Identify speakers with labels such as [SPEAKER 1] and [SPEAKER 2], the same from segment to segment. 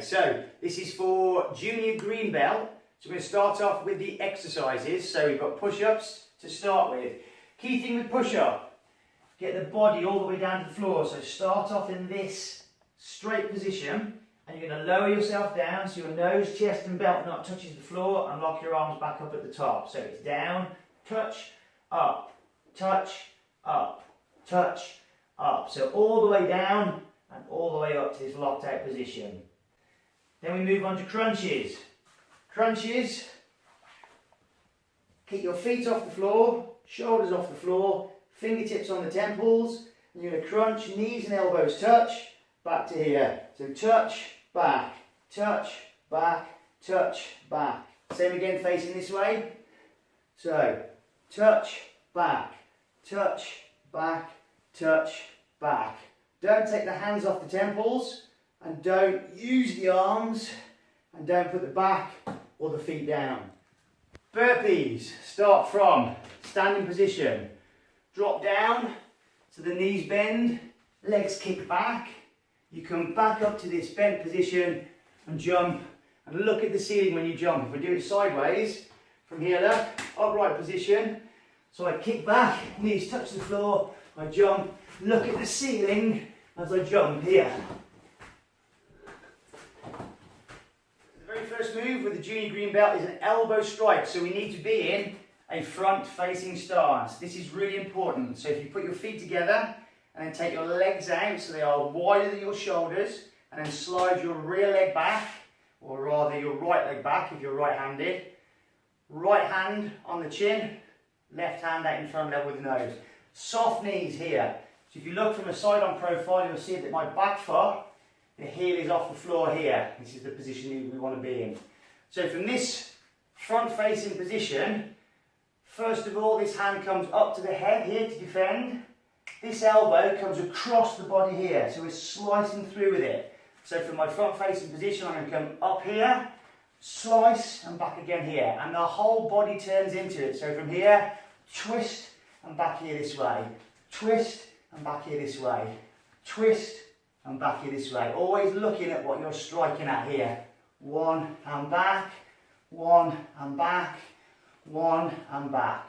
[SPEAKER 1] So this is for junior green belt. So we're going to start off with the exercises. So we've got push-ups to start with. Key thing with push-up, get the body all the way down to the floor. So start off in this straight position and you're going to lower yourself down so your nose, chest and belt not touches the floor, and lock your arms back up at the top. So it's down, touch, up, touch, up, touch, up. So all the way down and all the way up to this locked out position. Then we move on to crunches. Crunches, keep your feet off the floor, shoulders off the floor, fingertips on the temples, and you're going to crunch, knees and elbows touch, back to here. So touch, back, touch, back, touch, back. Same again facing this way. So touch, back, touch, back, touch, back. Don't take the hands off the temples and don't use the arms and don't put the back or the feet down. Burpees, start from standing position. Drop down so the knees bend, legs kick back. You come back up to this bent position and jump and look at the ceiling when you jump. If we do it sideways, from here look, upright position. So I kick back, knees touch the floor, I jump, look at the ceiling as I jump here. The very first move with the junior green belt is an elbow strike. So we need to be in a front facing stance. This is really important. So if you put your feet together and then take your legs out so they are wider than your shoulders, and then slide your rear leg back, or rather your right leg back if you're right-handed. Right hand on the chin, left hand out in front level with the nose. Soft knees here. So if you look from a side-on profile, you'll see that my back foot, the heel is off the floor here. This is the position we want to be in. So from this front-facing position, first of all, this hand comes up to the head here to defend. This elbow comes across the body here, so we're slicing through with it. So from my front-facing position, I'm going to come up here, slice, and back again here. And the whole body turns into it. So from here, twist, and back here this way. Twist, and back here this way. Twist, and back here this way. Always looking at what you're striking at here. One, and back. One, and back. One, and back.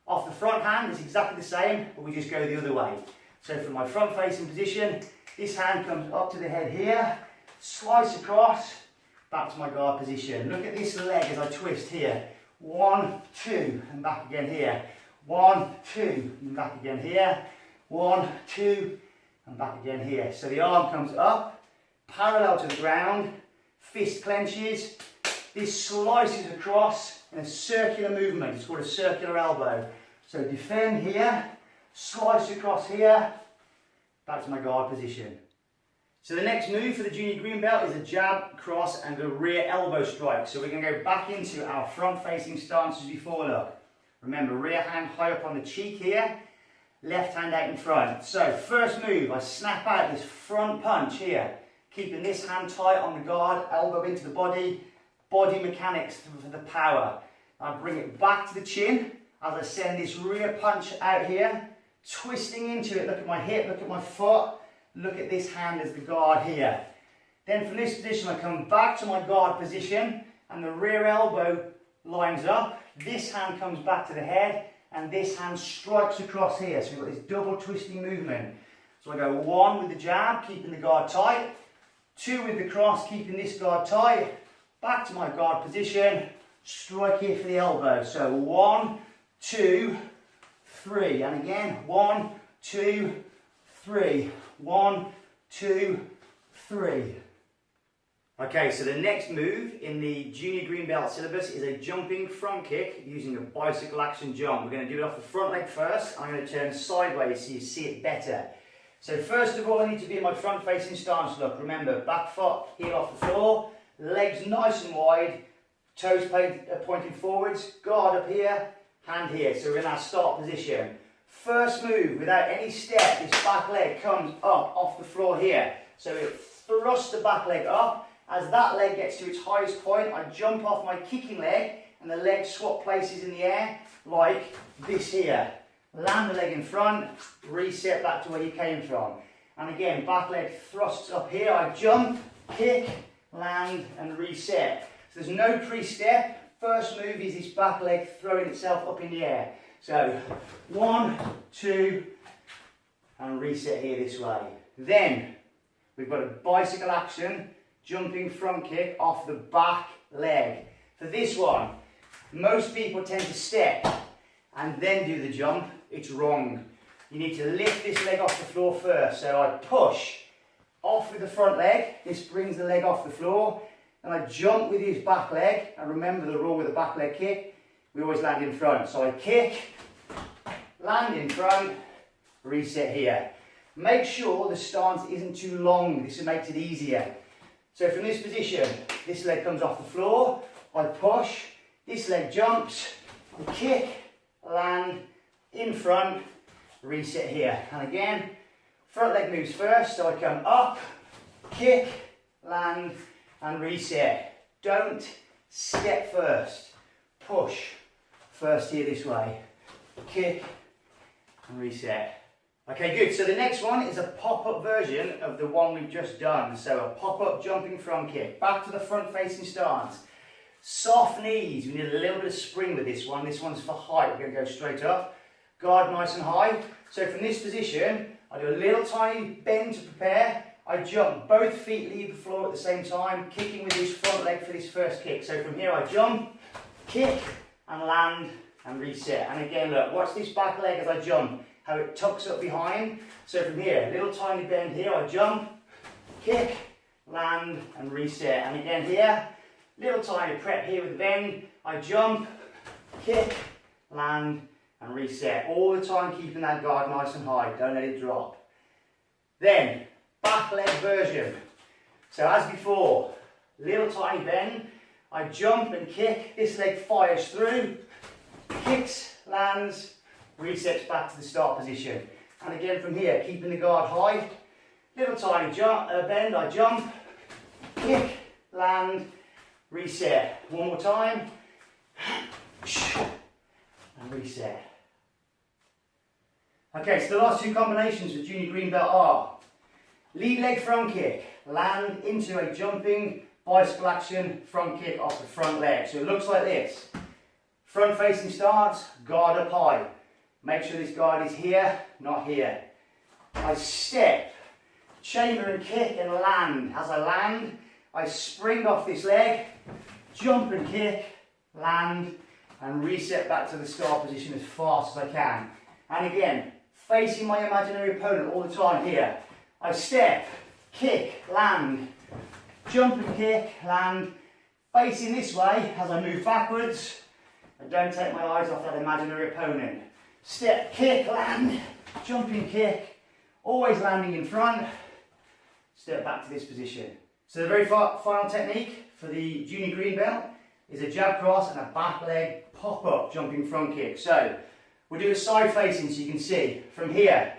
[SPEAKER 1] Off the front hand, it's exactly the same, but we just go the other way. So from my front facing position, this hand comes up to the head here, slice across, back to my guard position. Look at this leg as I twist here. 1, 2, and back again here. 1, 2, and back again here. 1, 2, and back again here. So the arm comes up, parallel to the ground, fist clenches. This slices across in a circular movement. It's called a circular elbow. So defend here, slice across here, back to my guard position. So the next move for the junior green belt is a jab, cross and a rear elbow strike. So we're going to go back into our front facing stance as before, look. Remember, rear hand high up on the cheek here, left hand out in front. So first move, I snap out this front punch here, keeping this hand tight on the guard, elbow into the body mechanics for the power. I bring it back to the chin as I send this rear punch out here, twisting into it. Look at my hip, look at my foot, look at this hand as the guard here. Then from this position I come back to my guard position and the rear elbow lines up. This hand comes back to the head and this hand strikes across here. So we've got this double twisting movement. So I go 1 with the jab, keeping the guard tight, 2 with the cross, keeping this guard tight, back to my guard position, strike here for the elbow. So 1, 2, 3. And again, 1, 2, 3. 1, 2, 3. Okay, so the next move in the junior green belt syllabus is a jumping front kick using a bicycle action jump. We're going to do it off the front leg first. I'm going to turn sideways so you see it better. So first of all, I need to be in my front facing stance. Look, remember, back foot, heel off the floor. Legs nice and wide, toes pointing forwards, guard up here, hand here. So we're in our start position. First move, without any step, this back leg comes up off the floor here. So it thrusts the back leg up. As that leg gets to its highest point, I jump off my kicking leg and the legs swap places in the air like this here. Land the leg in front, reset back to where you came from. And again, back leg thrusts up here, I jump, kick, land, and reset. So there's no pre-step. First move is this back leg throwing itself up in the air. So 1, 2, and reset here this way. Then we've got a bicycle action, jumping front kick off the back leg. For this one, most people tend to step and then do the jump. It's wrong. You need to lift this leg off the floor first. So I push off with the front leg. This brings the leg off the floor. And I jump with his back leg. And remember the rule with the back leg kick, we always land in front. So I kick, land in front, reset here. Make sure the stance isn't too long. This makes it easier. So from this position, this leg comes off the floor. I push, this leg jumps, I kick, land, in front, reset here. And again, front leg moves first, so I come up, kick, land, and reset. Don't step first. Push first here this way. Kick, and reset. Okay, good. So the next one is a pop-up version of the one we've just done. So a pop-up jumping front kick. Back to the front-facing stance. Soft knees. We need a little bit of spring with this one. This one's for height. We're going to go straight up. Guard nice and high. So from this position, I do a little tiny bend to prepare. I jump. Both feet leave the floor at the same time, kicking with this front leg for this first kick. So from here I jump, kick, and land, and reset. And again, look, watch this back leg as I jump, how it tucks up behind. So from here, little tiny bend here, I jump, kick, land, and reset. And again here, little tiny prep here with the bend, I jump, kick, land, and reset. All the time keeping that guard nice and high, don't let it drop. Then, back leg version. So as before, little tiny bend, I jump and kick, this leg fires through, kicks, lands, resets back to the start position. And again from here, keeping the guard high, little tiny jump, bend, I jump, kick, land, reset. One more time, and reset. Okay, so the last two combinations for junior green belt are lead leg front kick, land into a jumping bicycle action front kick off the front leg. So it looks like this. Front facing stance, guard up high. Make sure this guard is here, not here. I step, chamber and kick and land. As I land, I spring off this leg, jump and kick, land, and reset back to the start position as fast as I can. And again, facing my imaginary opponent all the time here. I step, kick, land, jump and kick, land, facing this way as I move backwards. I don't take my eyes off that imaginary opponent. Step, kick, land, jumping kick, always landing in front, step back to this position. So the very final technique for the junior green belt is a jab cross and a back leg pop-up jumping front kick. So we'll do a side facing so you can see. From here,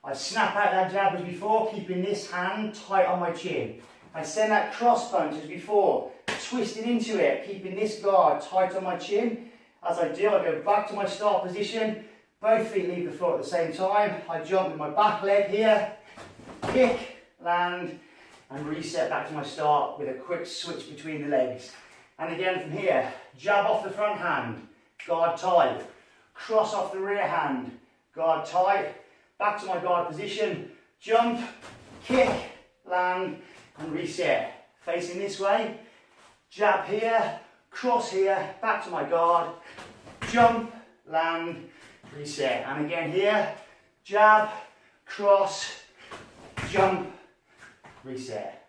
[SPEAKER 1] I snap out that jab as before, keeping this hand tight on my chin. I send that cross punch as before, twisting into it, keeping this guard tight on my chin. As I do, I go back to my start position, both feet leave the floor at the same time. I jump with my back leg here, kick, land, and reset back to my start with a quick switch between the legs. And again from here, jab off the front hand, guard tight, cross off the rear hand, guard tight, back to my guard position, jump, kick, land, and reset. Facing this way, jab here, cross here, back to my guard, jump, land, reset. And again here, jab, cross, jump, reset.